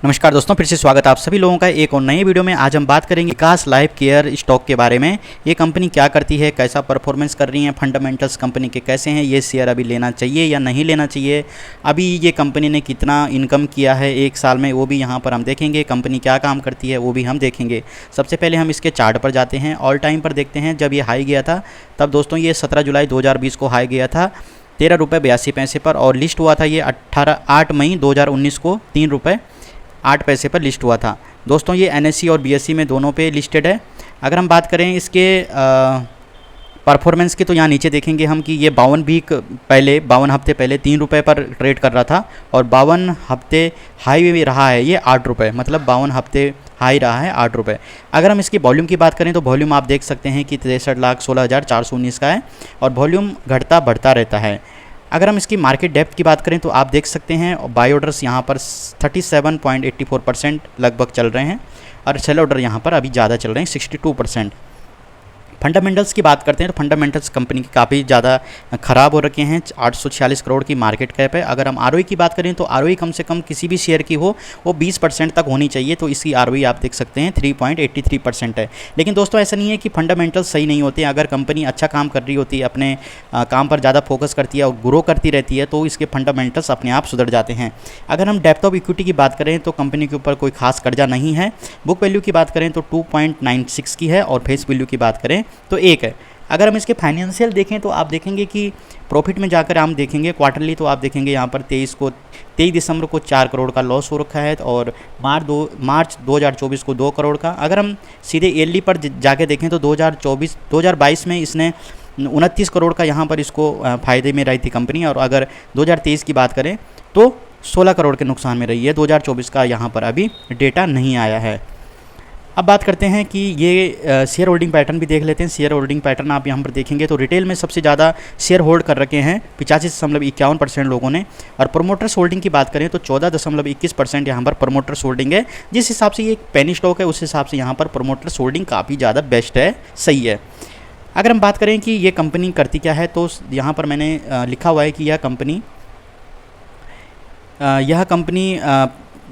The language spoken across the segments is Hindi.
नमस्कार दोस्तों, फिर से स्वागत है आप सभी लोगों का एक और नए वीडियो में। आज हम बात करेंगे विकास लाइफ केयर स्टॉक के बारे में। ये कंपनी क्या करती है, कैसा परफॉर्मेंस कर रही है, फंडामेंटल्स कंपनी के कैसे हैं, ये शेयर अभी लेना चाहिए या नहीं लेना चाहिए, अभी ये कंपनी ने कितना इनकम किया है एक साल में, वो भी यहाँ पर हम देखेंगे। कंपनी क्या काम करती है वो भी हम देखेंगे। सबसे पहले हम इसके चार्ट पर जाते हैं, ऑल टाइम पर देखते हैं। जब ये हाई गया था तब दोस्तों ये 17 जुलाई 2020 को हाई गया था 13 रुपये 82 पैसे पर, और लिस्ट हुआ था ये 8 मई 2019 को 3 रुपये 8 पैसे पर लिस्ट हुआ था। दोस्तों ये NSE और BSE में दोनों पे लिस्टेड है। अगर हम बात करें इसके परफॉर्मेंस की, तो यहाँ नीचे देखेंगे हम कि ये 52 हफ्ते पहले 3 रुपये पर ट्रेड कर रहा था, और 52 हफ्ते हाई में रहा है ये 8 रुपये, मतलब 52 हफ्ते हाई रहा है 8 रुपये। अगर हम इसकी वॉल्यूम की बात करें तो वॉल्यूम आप देख सकते हैं कि 63,16,419 का है, और वॉल्यूम घटता बढ़ता रहता है। अगर हम इसकी मार्केट डेप्थ की बात करें तो आप देख सकते हैं बाई ऑर्डर्स यहाँ पर 37.84% लगभग चल रहे हैं, और सेल ऑर्डर यहाँ पर अभी ज़्यादा चल रहे हैं 62%। फंडामेंटल्स की बात करते हैं तो फंडामेंटल्स कंपनी की काफ़ी ज़्यादा ख़राब हो रखे हैं। 846 करोड़ की मार्केट कैप है। अगर हम ROE की बात करें तो ROE कम से कम किसी भी शेयर की हो वो 20% तक होनी चाहिए, तो इसकी ROE आप देख सकते हैं 3.83% है। लेकिन दोस्तों ऐसा नहीं है कि फंडामेंटल्स सही नहीं होते। अगर कंपनी अच्छा काम कर रही होती है, अपने काम पर ज़्यादा फोकस करती है और ग्रो करती रहती है, तो इसके फंडामेंटल्स अपने आप सुधर जाते हैं। अगर हम डेप्थ ऑफ इक्विटी की बात करें तो कंपनी के ऊपर कोई खास कर्जा नहीं है। बुक वैल्यू की बात करें तो 2.96 की है, और फेस वैल्यू की बात करें तो 1 है। अगर हम इसके फाइनेंशियल देखें तो आप देखेंगे कि प्रॉफिट में जाकर हम देखेंगे क्वार्टरली, तो आप देखेंगे यहाँ पर 23 दिसंबर को 4 करोड़ का लॉस हो रखा है, और मार्च 2024 को 2 करोड़ का। अगर हम सीधे ईयरली पर जाके देखें तो 2022 में इसने 29 करोड़ का यहाँ पर इसको फ़ायदे में रही थी कंपनी, और अगर 2023 की बात करें तो 16 करोड़ के नुकसान में रही है। 2024 का यहाँ पर अभी डेटा नहीं आया है। अब बात करते हैं कि ये शेयर होल्डिंग पैटर्न भी देख लेते हैं। शेयर होल्डिंग पैटर्न आप यहाँ पर देखेंगे तो रिटेल में सबसे ज़्यादा शेयर होल्ड कर रखे हैं 85.51% लोगों ने, और प्रोमोटर्स होल्डिंग की बात करें तो 14.21% यहाँ पर प्रोमोटर्स होल्डिंग है। जिस हिसाब से ये एक पेनी स्टॉक है उस हिसाब से यहाँ पर प्रोमोटर्स होल्डिंग काफ़ी ज़्यादा बेस्ट है, सही है। अगर हम बात करें कि ये कंपनी करती क्या है, तो यहाँ पर मैंने लिखा हुआ है कि यह कंपनी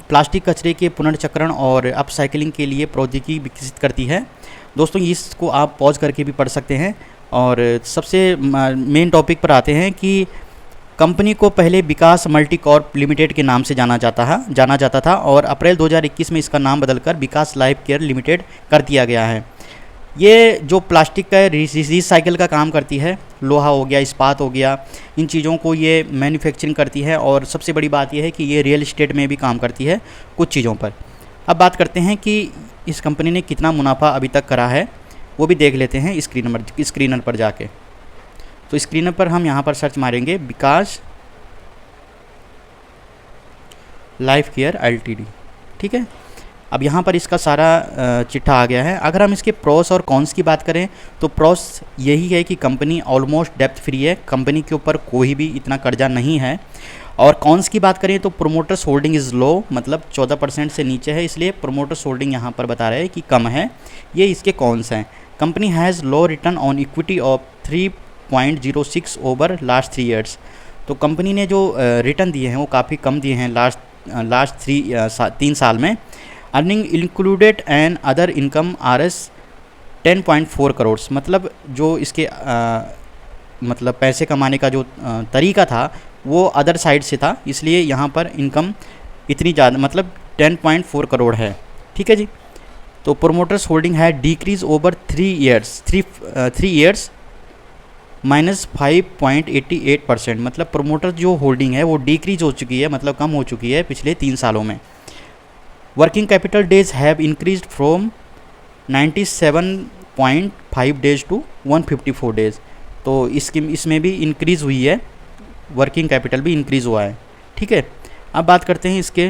प्लास्टिक कचरे के पुनर्चक्रण और अपसाइकलिंग के लिए प्रौद्योगिकी विकसित करती है। दोस्तों इसको आप पॉज करके भी पढ़ सकते हैं। और सबसे मेन टॉपिक पर आते हैं कि कंपनी को पहले विकास मल्टीकॉर्प लिमिटेड के नाम से जाना जाता था, और अप्रैल 2021 में इसका नाम बदलकर विकास लाइफ केयर लिमिटेड कर दिया गया है। ये जो प्लास्टिक का रिसाइकिल का काम करती है, लोहा हो गया, इस्पात हो गया, इन चीज़ों को ये मैन्युफैक्चरिंग करती है, और सबसे बड़ी बात यह है कि ये रियल एस्टेट में भी काम करती है कुछ चीज़ों पर। अब बात करते हैं कि इस कंपनी ने कितना मुनाफा अभी तक करा है, वो भी देख लेते हैं स्क्रीनर पर जाके। तो स्क्रीनर पर हम यहाँ पर सर्च मारेंगे विकास लाइफ केयर LTD, ठीक है। अब यहाँ पर इसका सारा चिट्ठा आ गया है। अगर हम इसके प्रोस और कॉन्स की बात करें तो प्रोस यही है कि कंपनी ऑलमोस्ट डेप्थ फ्री है, कंपनी के ऊपर कोई भी इतना कर्जा नहीं है। और कॉन्स की बात करें तो प्रोमोटर्स होल्डिंग इज़ लो, मतलब 14% से नीचे है, इसलिए प्रोमोटर्स होल्डिंग यहाँ पर बता रहे हैं कि कम है। ये इसके कॉन्स हैं। Company has low return on equity of 3.06 over last 3 years. तो कंपनी ने जो रिटर्न दिए हैं वो काफ़ी कम दिए हैं लास्ट 3 साल में। Earning included and other income RS 10.4 crore, मतलब जो इसके मतलब पैसे कमाने का जो तरीका था वो अदर साइड से था, इसलिए यहाँ पर इनकम इतनी ज़्यादा मतलब 10.4 करोड़ है, ठीक है जी। तो प्रोमोटर्स होल्डिंग है डिक्रीज ओवर 3 ईयर्स -5.88%, मतलब प्रोमोटर जो होल्डिंग है वो डिक्रीज हो चुकी है, मतलब कम हो चुकी है पिछले 3 सालों में। Working capital days have increased from 97.5 days to 154 days. तो इसमें भी इंक्रीज़ हुई है, वर्किंग कैपिटल भी इंक्रीज़ हुआ है, ठीक है। अब बात करते हैं इसके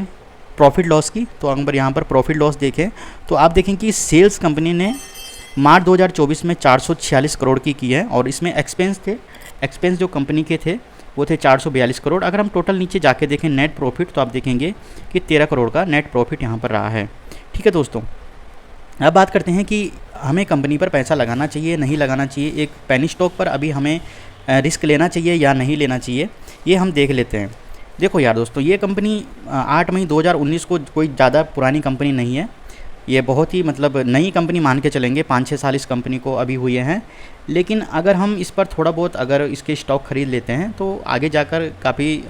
प्रॉफिट लॉस की। तो अगर यहाँ पर प्रॉफिट लॉस देखें तो आप देखें कि सेल्स कंपनी ने मार्च 2024 में 446 करोड़ की है, और इसमें एक्सपेंस जो कंपनी के थे वो थे 442 करोड़। अगर हम टोटल नीचे जाके देखें नेट प्रॉफिट तो आप देखेंगे कि 13 करोड़ का नेट प्रॉफिट यहाँ पर रहा है, ठीक है दोस्तों। अब बात करते हैं कि हमें कंपनी पर पैसा लगाना चाहिए नहीं लगाना चाहिए, एक पेनी स्टॉक पर अभी हमें रिस्क लेना चाहिए या नहीं लेना चाहिए, ये हम देख लेते हैं। देखो यार दोस्तों, ये कंपनी 8 मई 2019 को कोई ज़्यादा पुरानी कंपनी नहीं है। ये बहुत ही मतलब नई कंपनी मान के चलेंगे, 5-6 साल इस कंपनी को अभी हुए हैं। लेकिन अगर हम इस पर थोड़ा बहुत अगर इसके स्टॉक ख़रीद लेते हैं तो आगे जाकर काफ़ी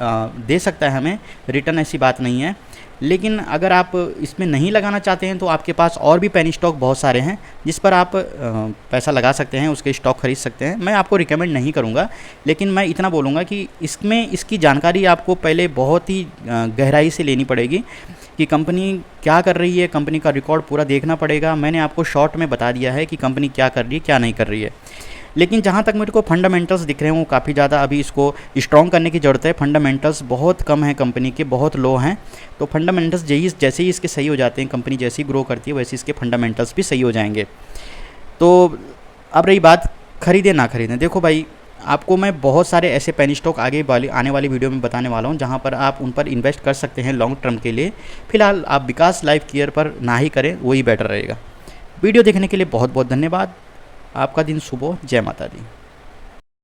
दे सकता है हमें रिटर्न, ऐसी बात नहीं है। लेकिन अगर आप इसमें नहीं लगाना चाहते हैं तो आपके पास और भी पेनी स्टॉक बहुत सारे हैं जिस पर आप पैसा लगा सकते हैं, उसके स्टॉक खरीद सकते हैं। मैं आपको रिकमेंड नहीं करूँगा, लेकिन मैं इतना बोलूँगा कि इसमें इसकी जानकारी आपको पहले बहुत ही गहराई से लेनी पड़ेगी कि कंपनी क्या कर रही है, कंपनी का रिकॉर्ड पूरा देखना पड़ेगा। मैंने आपको शॉर्ट में बता दिया है कि कंपनी क्या कर रही है, क्या नहीं कर रही है। लेकिन जहाँ तक मेरे को फंडामेंटल्स दिख रहे हैं वो काफ़ी ज़्यादा अभी इसको स्ट्रॉन्ग करने की ज़रूरत है। फंडामेंटल्स बहुत कम है कंपनी के, बहुत लो हैं। तो फंडामेंटल्स जैसे ही इसके सही हो जाते हैं, कंपनी जैसे ही ग्रो करती है वैसे इसके फंडामेंटल्स भी सही हो जाएंगे। तो अब रही बात खरीदें ना खरीदें, देखो भाई आपको मैं बहुत सारे ऐसे पेनी स्टॉक आने वाली वीडियो में बताने वाला हूँ जहाँ पर आप उन पर इन्वेस्ट कर सकते हैं लॉन्ग टर्म के लिए। फिलहाल आप विकास लाइफ केयर पर ना ही करें, वही बेटर रहेगा। वीडियो देखने के लिए बहुत बहुत धन्यवाद। आपका दिन शुभ हो। जय माता दी।